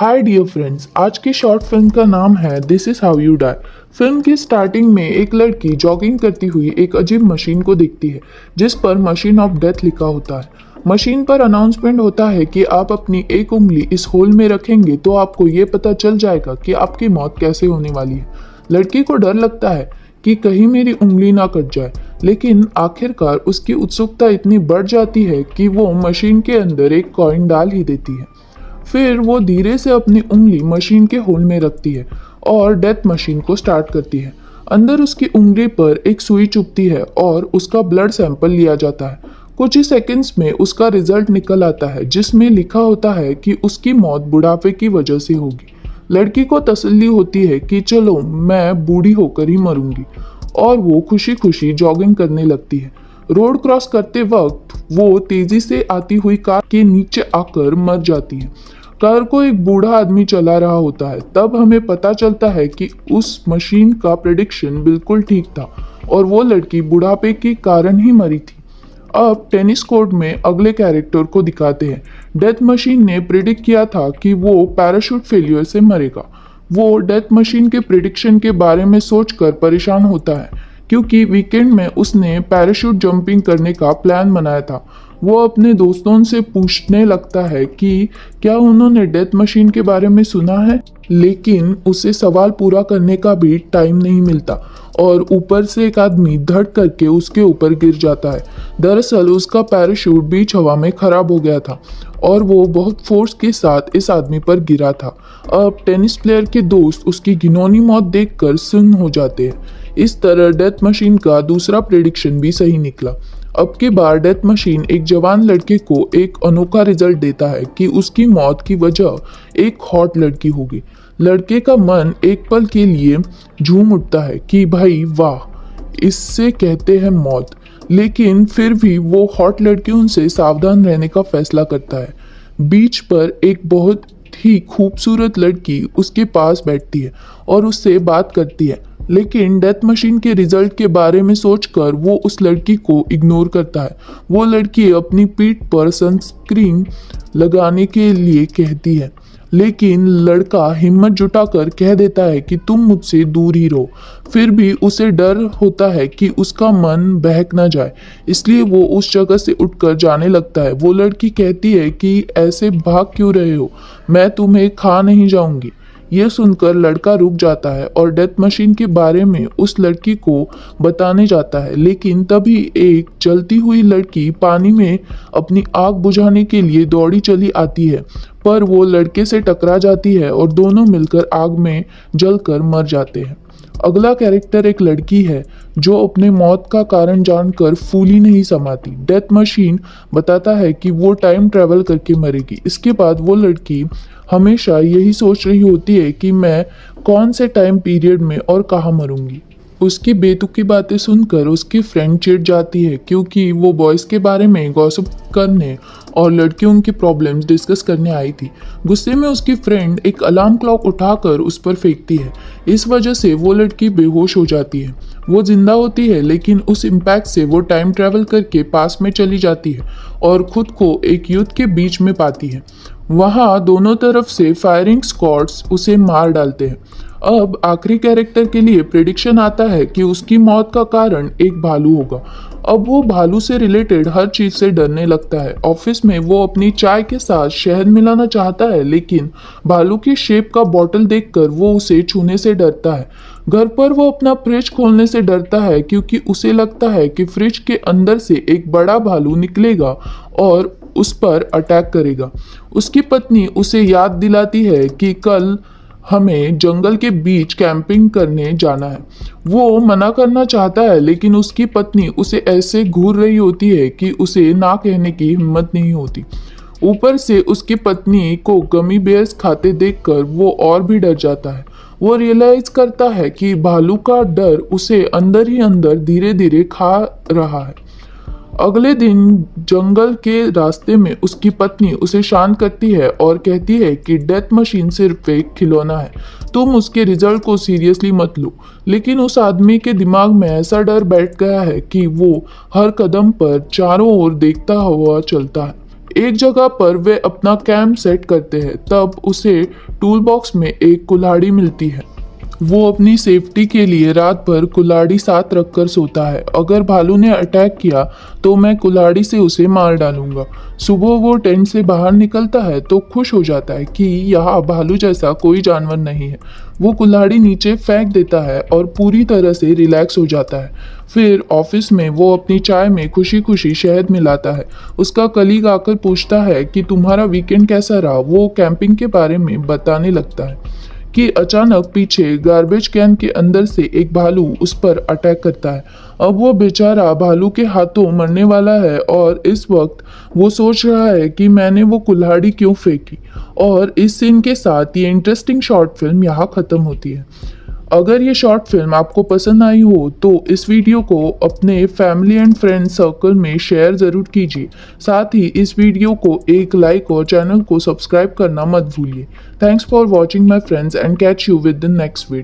Hi dear friends, आज की short film का नाम है this is how you die. फिल्म की स्टार्टिंग में एक लड़की जॉगिंग करती हुई एक अजीब मशीन को देखती है जिस पर मशीन ऑफ डेथ लिखा होता है। मशीन पर अनाउंसमेंट होता है कि आप अपनी एक उंगली इस होल में रखेंगे तो आपको ये पता चल जाएगा कि आपकी मौत कैसे होने वाली है। लड़की को डर लगता है कि कहीं मेरी उंगली ना कट जाए, लेकिन आखिरकार उसकी उत्सुकता इतनी बढ़ जाती है कि वो मशीन के अंदर एक कॉइन डाल ही देती है। फिर वो धीरे से अपनी उंगली मशीन के होल में रखती है और डेथ मशीन को स्टार्ट करती है। अंदर उसकी उंगली पर एक सुई चुभती है और उसका ब्लड सैंपल लिया जाता है। कुछ ही सेकंड्स में उसका रिजल्ट निकल आता है जिसमें लिखा होता है कि उसकी मौत बुढ़ापे की वजह से होगी। लड़की को तसल्ली होती है कि चलो मैं बूढ़ी होकर ही मरूंगी, और वो खुशी खुशी जॉगिंग करने लगती है। रोड क्रॉस करते वक्त वो तेजी से आती हुई कार के नीचे आकर मर जाती है। कार को एक बूढ़ा आदमी चला रहा होता है। तब हमें पता चलता है कि उस मशीन का प्रेडिक्शन बिल्कुल ठीक था और वो लड़की बुढ़ापे के कारण ही मरी थी। अब टेनिस कोर्ट में अगले कैरेक्टर को दिखाते हैं। डेथ मशीन ने प्रिडिक्ट किया था कि वो पैराशूट फेलियर से मरेगा। वो डेथ मशीन के प्रिडिक्शन के बारे में सोचकर परेशान होता है क्योंकि वीकेंड में उसने पैराशूट जंपिंग करने का प्लान बनाया था। वो अपने दोस्तों से पूछने लगता है कि क्या उन्होंने डेथ मशीन के बारे में सुना है, लेकिन उसे सवाल पूरा करने का भी टाइम नहीं मिलता और ऊपर से एक आदमी धड़ करके उसके ऊपर गिर जाता है। दरअसल उसका पैराशूट बीच हवा में खराब हो गया था और वो बहुत फोर्स के साथ इस आदमी पर गिरा था। अब टेनिस प्लेयर के दोस्त उसकी घिनौनी मौत देखकर सुन्न हो जाते हैं। इस तरह डेथ मशीन का दूसरा प्रेडिक्शन भी सही निकला। अब की बार डेथ मशीन एक जवान लड़के को एक अनोखा रिजल्ट देता है कि उसकी मौत की वजह एक हॉट लड़की होगी। लड़के का मन एक पल के लिए झूम उठता है कि भाई वाह, इससे कहते हैं मौत, लेकिन फिर भी वो हॉट लड़कियों से सावधान रहने का फैसला करता है। बीच पर एक बहुत ही खूबसूरत लड़की उसके पास बैठती है और उससे बात करती है, लेकिन डेथ मशीन के रिजल्ट के बारे में सोचकर वो उस लड़की को इग्नोर करता है। वो लड़की अपनी पीठ पर सनस्क्रीन लगाने के लिए कहती है, लेकिन लड़का हिम्मत जुटाकर कह देता है कि तुम मुझसे दूर ही रहो। फिर भी उसे डर होता है कि उसका मन बहक ना जाए, इसलिए वो उस जगह से उठकर जाने लगता है। वो लड़की कहती है कि ऐसे भाग क्यों रहे हो, मैं तुम्हें खा नहीं जाऊंगी। यह सुनकर लड़का रुक जाता है और डेथ मशीन के बारे में उस लड़की को बताने जाता है, लेकिन तभी एक जलती हुई लड़की पानी में अपनी आग बुझाने के लिए दौड़ी चली आती है, पर वो लड़के से टकरा जाती है और दोनों मिलकर आग में जलकर मर जाते हैं। अगला कैरेक्टर एक लड़की है जो अपने मौत का कारण जानकर फूली नहीं समाती। डेथ मशीन बताता है कि वो टाइम ट्रैवल करके मरेगी। इसके बाद वो लड़की हमेशा यही सोच रही होती है कि मैं कौन से टाइम पीरियड में और कहाँ मरूंगी। उसकी बेतुकी बातें सुनकर उसकी फ्रेंड चिढ़ जाती है क्योंकि वो बॉयज़ के बारे में गॉसिप करने और लड़कियों की प्रॉब्लम्स डिस्कस करने आई थी। गुस्से में उसकी फ्रेंड एक अलार्म क्लॉक उठाकर उस पर फेंकती है। इस वजह से वो लड़की बेहोश हो जाती है। वो जिंदा होती है, लेकिन उस इम्पैक्ट से वो टाइम ट्रैवल करके पास में चली जाती है और खुद को एक युद्ध के बीच में पाती है। वहाँ दोनों तरफ से फायरिंग स्क्वाड्स उसे मार डालते हैं। अब आखिरी कैरेक्टर के लिए प्रेडिक्शन आता है कि उसकी मौत का कारण एक भालू होगा। अब वो भालू से रिलेटेड हर चीज से डरने लगता है। ऑफिस में वो अपनी चाय के साथ शहद मिलाना चाहता है, लेकिन भालू की शेप का बॉटल देखकर वो उसे छूने से डरता है। घर पर वो अपना फ्रिज खोलने से डरता है क्योंकि उसे लगता है कि फ्रिज के अंदर से एक बड़ा भालू निकलेगा और उस पर अटैक करेगा। उसकी पत्नी उसे याद दिलाती है कि कल हमें जंगल के बीच कैंपिंग करने जाना है। वो मना करना चाहता है, लेकिन उसकी पत्नी उसे ऐसे घूर रही होती है कि उसे ना कहने की हिम्मत नहीं होती। ऊपर से उसकी पत्नी को गमी बेयर्स खाते देखकर वो और भी डर जाता है। वो रियलाइज करता है कि भालू का डर उसे अंदर ही अंदर धीरे धीरे खा रहा है। अगले दिन जंगल के रास्ते में उसकी पत्नी उसे शांत करती है और कहती है कि डेथ मशीन सिर्फ एक खिलौना है, तुम उसके रिजल्ट को सीरियसली मत लो। लेकिन उस आदमी के दिमाग में ऐसा डर बैठ गया है कि वो हर कदम पर चारों ओर देखता हुआ चलता है। एक जगह पर वे अपना कैंप सेट करते हैं, तब उसे टूल बॉक्स में एक कुल्हाड़ी मिलती है। वो अपनी सेफ्टी के लिए रात भर कुल्हाड़ी साथ रखकर सोता है। अगर भालू ने अटैक किया तो मैं कुल्हाड़ी से उसे मार डालूंगा। सुबह वो टेंट से बाहर निकलता है तो खुश हो जाता है कि यहाँ भालू जैसा कोई जानवर नहीं है। वो कुल्हाड़ी नीचे फेंक देता है और पूरी तरह से रिलैक्स हो जाता है। फिर ऑफिस में वो अपनी चाय में खुशी खुशी शहद मिलाता है। उसका कलीग आकर पूछता है कि तुम्हारा वीकेंड कैसा रहा। वो कैंपिंग के बारे में बताने लगता है कि अचानक पीछे गार्बेज कैन के अंदर से एक भालू उस पर अटैक करता है। अब वो बेचारा भालू के हाथों मरने वाला है और इस वक्त वो सोच रहा है कि मैंने वो कुल्हाड़ी क्यों फेंकी। और इस सीन के साथ ये इंटरेस्टिंग शॉर्ट फिल्म यहाँ ख़त्म होती है। अगर ये शॉर्ट फिल्म आपको पसंद आई हो तो इस वीडियो को अपने फैमिली एंड फ्रेंड सर्कल में शेयर ज़रूर कीजिए। साथ ही इस वीडियो को एक लाइक और चैनल को सब्सक्राइब करना मत भूलिए। Thanks for watching my friends and catch you with the next video.